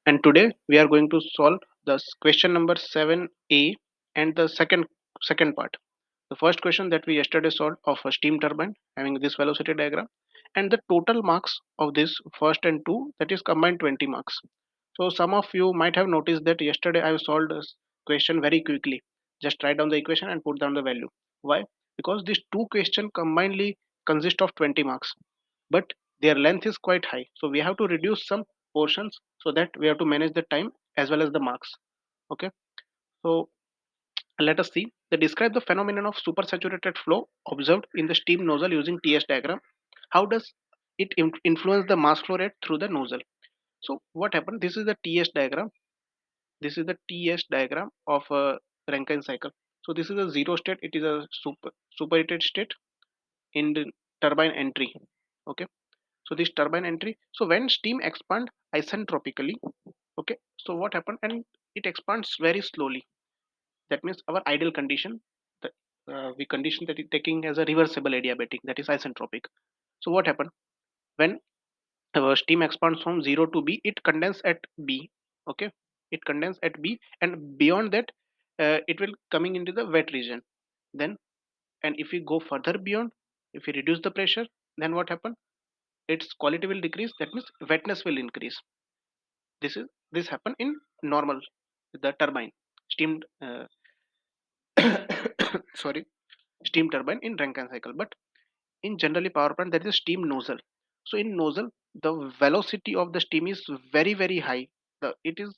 and today we are going to solve the question number 7a and the second part. The first question that we yesterday solved of a steam turbine having this velocity diagram, and the total marks of this first and two, that is combined 20 marks. So some of you might have noticed that yesterday I solved this question very quickly. Just write down the equation and put down the value. Why? Because these two questions combinedly consist of 20 marks, but their length is quite high. So we have to reduce some portions so that we have to manage the time as well as the marks. Okay. So let us see. They describe the phenomenon of supersaturated flow observed in the steam nozzle using TS diagram. How does it influence the mass flow rate through the nozzle? So what happened? This is the TS diagram. This is the TS diagram of a Rankine cycle. So this is a zero state. It is a superheated state in the turbine entry. Okay. So this turbine entry. So when steam expand isentropically, okay. So what happened? And it expands very slowly. That means our ideal condition, the, we condition that it taking as a reversible adiabatic, that is isentropic. So what happened when steam expands from 0 to B? It condense at B. Okay, it condense at B, and beyond that, it will coming into the wet region. Then, and if we go further beyond, if we reduce the pressure, then what happen? Its quality will decrease. That means wetness will increase. This happen in normal the turbine steam sorry, steam turbine in Rankine cycle. But in generally power plant there is a steam nozzle. So in nozzle the velocity of the steam is very high. It is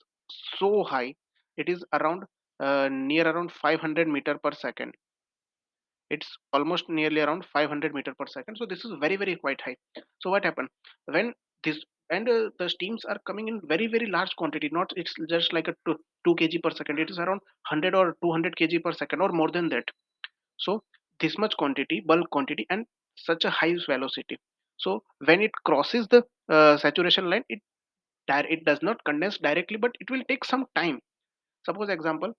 so high. It is around near around 500 meter per second. It's almost nearly around 500 meter per second. So this is very quite high. So what happened when this, and the steams are coming in very large quantity, not it's just like a 2 kg per second. It is around 100 or 200 kg per second or more than that. So this much quantity, bulk quantity, and such a high velocity. So when it crosses the saturation line, it does not condense directly, but it will take some time. Suppose example,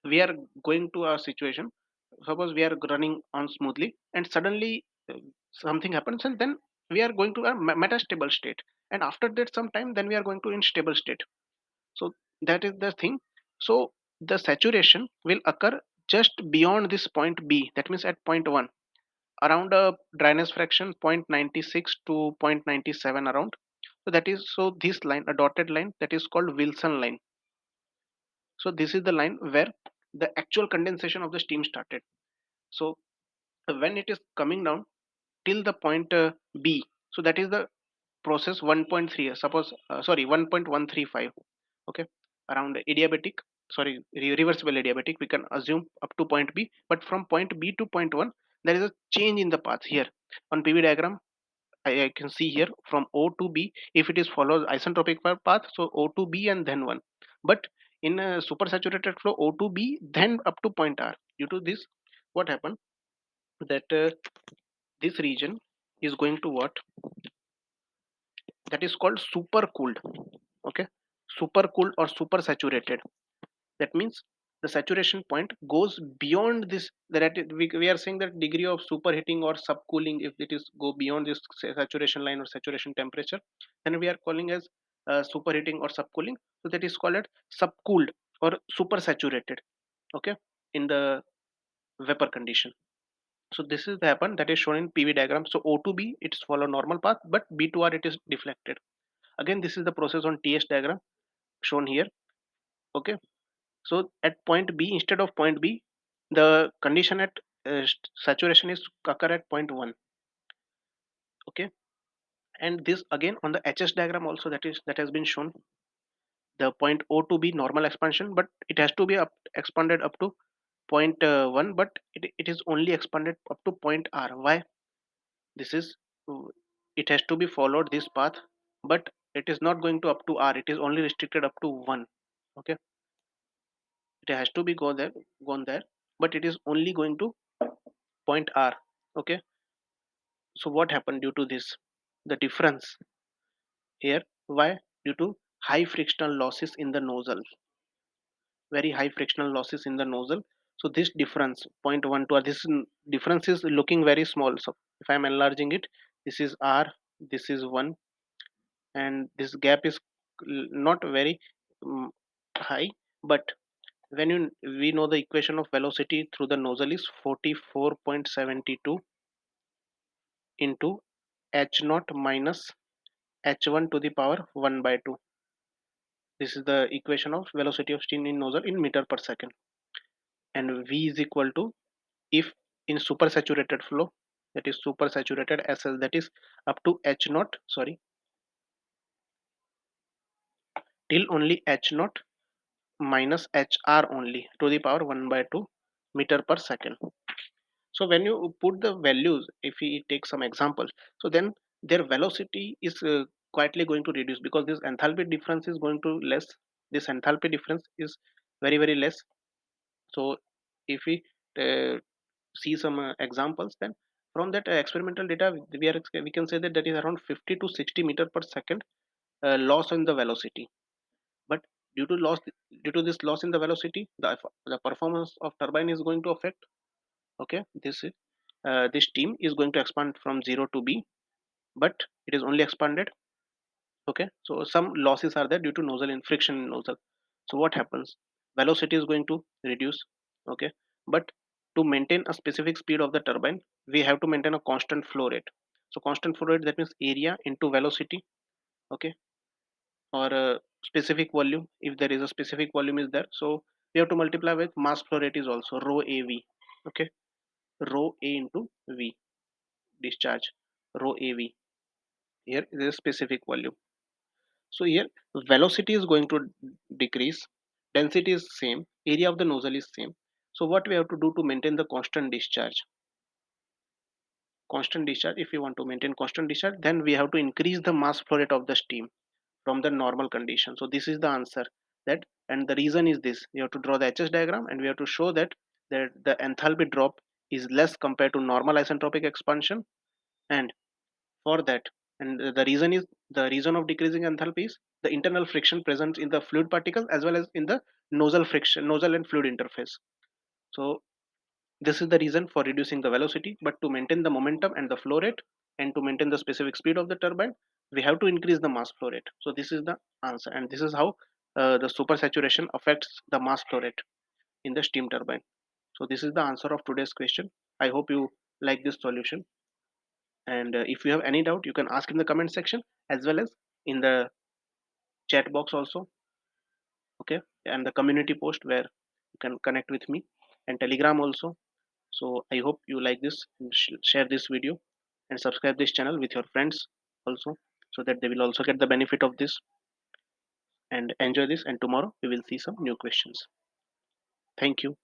we are going to a situation. Suppose we are running on smoothly, and suddenly something happens, and then we are going to a metastable state, and after that some time, then we are going to in stable state. So that is the thing. So the saturation will occur just beyond this point B, that means at point 1, around a dryness fraction 0.96 to 0.97 around. So that is, so this line, a dotted line, that is called Wilson line. So this is the line where the actual condensation of the steam started. So when it is coming down till the point B, so that is the process 1.3, suppose sorry, 1.135. Okay, around adiabatic, sorry, reversible adiabatic, we can assume up to point B. But from point B to point 1, there is a change in the path here on PV diagram. I can see here from O to B, if it is follows isentropic path, so O to B and then 1. But in a supersaturated flow, O to B then up to point R. Due to this, what happened that this region is going to what, that is called supercooled. Okay, supercooled or supersaturated. That means the saturation point goes beyond this, we are saying that degree of superheating or subcooling, if it is go beyond this saturation line or saturation temperature, then we are calling as superheating or subcooling. So that is called as subcooled or supersaturated. Okay, in the vapor condition. So this is the happen that is shown in PV diagram. So O to B, it's follow normal path, but B to R, it is deflected. Again, this is the process on TS diagram shown here. Okay, so at point B, instead of point B, the condition at saturation is occur at point 1. Okay, and this again on the HS diagram also, that has been shown. The point O to be normal expansion, but it has to be expanded up to point 1, but it is only expanded up to point R. Why? This is, it has to be followed this path, but it is not going to up to R. It is only restricted up to 1. Okay, it has to be gone there, but it is only going to point R. Okay, so what happened due to this? The difference here, why? Due to high frictional losses in the nozzle, very high frictional losses in the nozzle. So this difference 0.1 to this difference is looking very small. So if I'm enlarging it, this is R, this is 1, and this gap is not very high, but when we know the equation of velocity through the nozzle is 44.72 into h naught minus h1 to the power 1 by 2. This is the equation of velocity of steam in nozzle in meter per second. And v is equal to, if in supersaturated flow, that is supersaturated SL, that is up to h naught, sorry, till only h naught minus hr only to the power 1 by 2 meter per second. So when you put the values, if we take some examples, so then their velocity is quietly going to reduce, because this enthalpy difference is going to less. This enthalpy difference is very very less. So if we uh, see some examples, then from that experimental data we can say that that is around 50 to 60 meter per second loss in the velocity. But due to loss, due to this loss in the velocity, the performance of turbine is going to affect. Okay, this steam is going to expand from 0 to b, but it is only expanded. Okay, so some losses are there due to nozzle and friction in nozzle. So what happens, velocity is going to reduce. Okay, but to maintain a specific speed of the turbine, we have to maintain a constant flow rate. So constant flow rate, that means area into velocity. Okay, or a specific volume, if there is a specific volume is there, so we have to multiply with mass flow rate is also rho av. Okay, rho a into v, discharge, rho av. Here is a specific volume. So here velocity is going to decrease, density is same, area of the nozzle is same. So what we have to do to maintain the constant discharge? Constant discharge, if we want to maintain constant discharge, then we have to increase the mass flow rate of the steam from the normal condition. So this is the answer. That, and the reason is this: we have to draw the HS diagram and we have to show that the enthalpy drop is less compared to normal isentropic expansion. And for that, and the reason is, the reason of decreasing enthalpy is the internal friction present in the fluid particles as well as in the nozzle friction, nozzle and fluid interface. So this is the reason for reducing the velocity. But to maintain the momentum and the flow rate, and to maintain the specific speed of the turbine, we have to increase the mass flow rate. So this is the answer, and this is how the supersaturation affects the mass flow rate in the steam turbine. So this is the answer of today's question. I hope you like this solution. And if you have any doubt, you can ask in the comment section as well as in the chat box also. Okay, and the community post where you can connect with me, and Telegram also. So I hope you like this, share this video and subscribe this channel with your friends also, so that they will also get the benefit of this and enjoy this. And tomorrow we will see some new questions. Thank you.